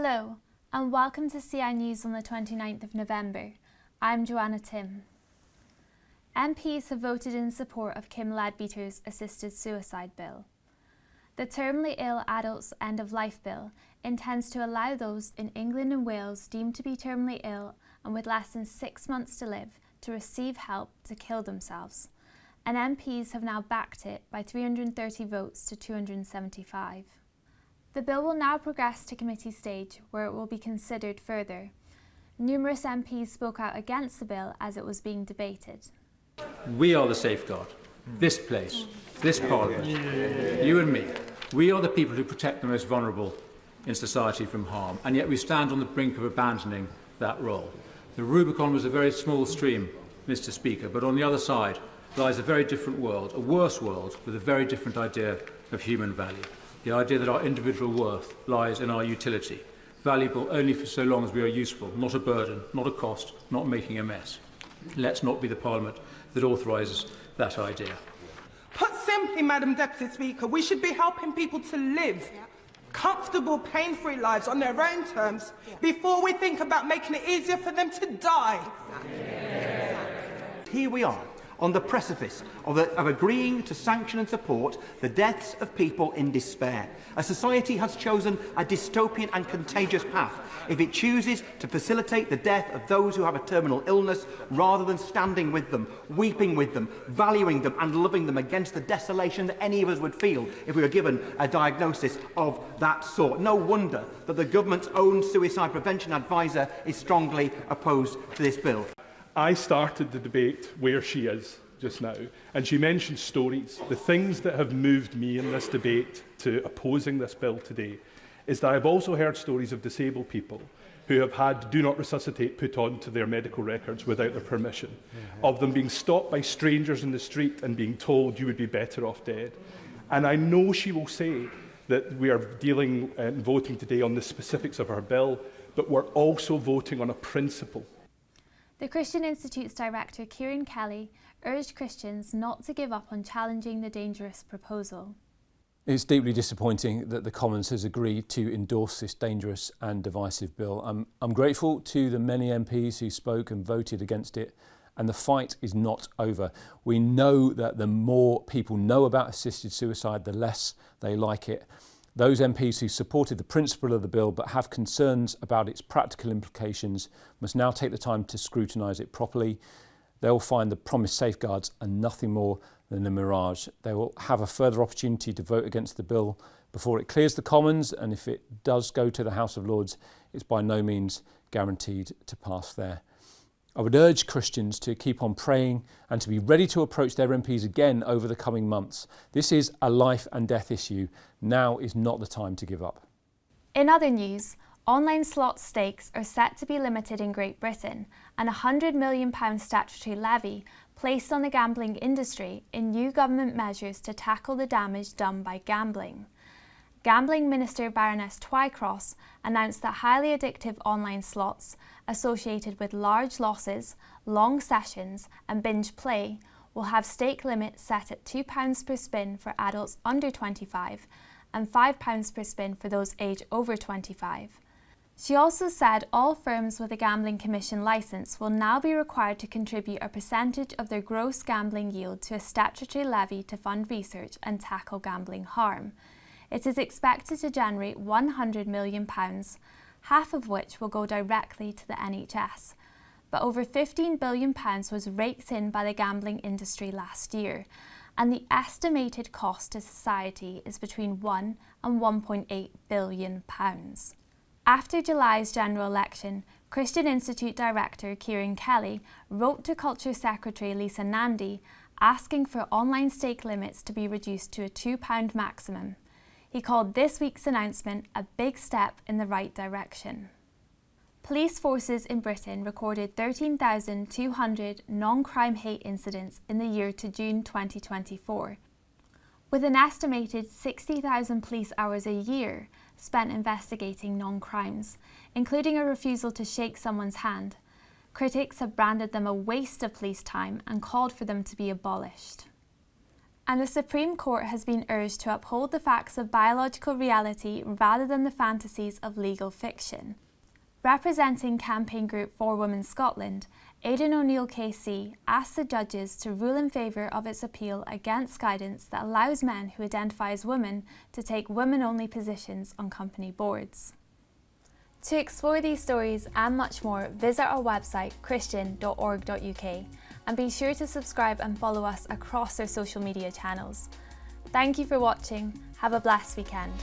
Hello, and welcome to CI News on the 29th of November. I'm Joanna Tim. MPs have voted in support of Kim Leadbeater's assisted suicide bill. The Terminally Ill Adults End of Life Bill intends to allow those in England and Wales deemed to be terminally ill and with less than 6 months to live to receive help to kill themselves, and MPs have now backed it by 330 votes to 275. The bill will now progress to committee stage, where it will be considered further. Numerous MPs spoke out against the bill as it was being debated. We are the safeguard. This place, this Parliament, you and me. We are the people who protect the most vulnerable in society from harm, and yet we stand on the brink of abandoning that role. The Rubicon was a very small stream, Mr. Speaker, but on the other side lies a very different world, a worse world with a very different idea of human value. The idea that our individual worth lies in our utility, valuable only for so long as we are useful, not a burden, not a cost, not making a mess. Let's not be the Parliament that authorises that idea. Put simply, Madam Deputy Speaker, we should be helping people to live comfortable, pain-free lives on their own terms before we think about making it easier for them to die. Here we are, on the precipice of agreeing to sanction and support the deaths of people in despair. A society has chosen a dystopian and contagious path if it chooses to facilitate the death of those who have a terminal illness rather than standing with them, weeping with them, valuing them and loving them against the desolation that any of us would feel if we were given a diagnosis of that sort. No wonder that the government's own suicide prevention advisor is strongly opposed to this bill. I started the debate where she is just now, and she mentioned stories. The things that have moved me in this debate to opposing this bill today is that I've also heard stories of disabled people who have had do not resuscitate put onto their medical records without their permission, of them being stopped by strangers in the street and being told you would be better off dead. And I know she will say that we are dealing and voting today on the specifics of her bill, but we're also voting on a principle. The Christian Institute's director, Kieran Kelly, urged Christians not to give up on challenging the dangerous proposal. It's deeply disappointing that the Commons has agreed to endorse this dangerous and divisive bill. I'm grateful to the many MPs who spoke and voted against it, and the fight is not over. We know that the more people know about assisted suicide, the less they like it. Those MPs who supported the principle of the bill but have concerns about its practical implications must now take the time to scrutinise it properly. They'll find the promised safeguards are nothing more than a mirage. They will have a further opportunity to vote against the bill before it clears the Commons, and if it does go to the House of Lords, it's by no means guaranteed to pass there. I would urge Christians to keep on praying and to be ready to approach their MPs again over the coming months. This is a life and death issue. Now is not the time to give up. In other news, online slot stakes are set to be limited in Great Britain, and a £100 million statutory levy placed on the gambling industry in new government measures to tackle the damage done by gambling. Gambling Minister Baroness Twycross announced that highly addictive online slots associated with large losses, long sessions and binge play will have stake limits set at £2 per spin for adults under 25 and £5 per spin for those aged over 25. She also said all firms with a Gambling Commission licence will now be required to contribute a percentage of their gross gambling yield to a statutory levy to fund research and tackle gambling harm. It is expected to generate £100 million, half of which will go directly to the NHS. But over £15 billion was raked in by the gambling industry last year, and the estimated cost to society is between £1 and £1.8 billion. After July's general election, Christian Institute Director Kieran Kelly wrote to Culture Secretary Lisa Nandy asking for online stake limits to be reduced to a £2 maximum. He called this week's announcement a big step in the right direction. Police forces in Britain recorded 13,200 non-crime hate incidents in the year to June 2024, with an estimated 60,000 police hours a year spent investigating non-crimes, including a refusal to shake someone's hand. Critics have branded them a waste of police time and called for them to be abolished. And the Supreme Court has been urged to uphold the facts of biological reality rather than the fantasies of legal fiction. Representing campaign group For Women Scotland, Aidan O'Neill KC asked the judges to rule in favour of its appeal against guidance that allows men who identify as women to take women-only positions on company boards. To explore these stories and much more, visit our website christian.org.uk and be sure to subscribe and follow us across our social media channels. Thank you for watching. Have a blessed weekend.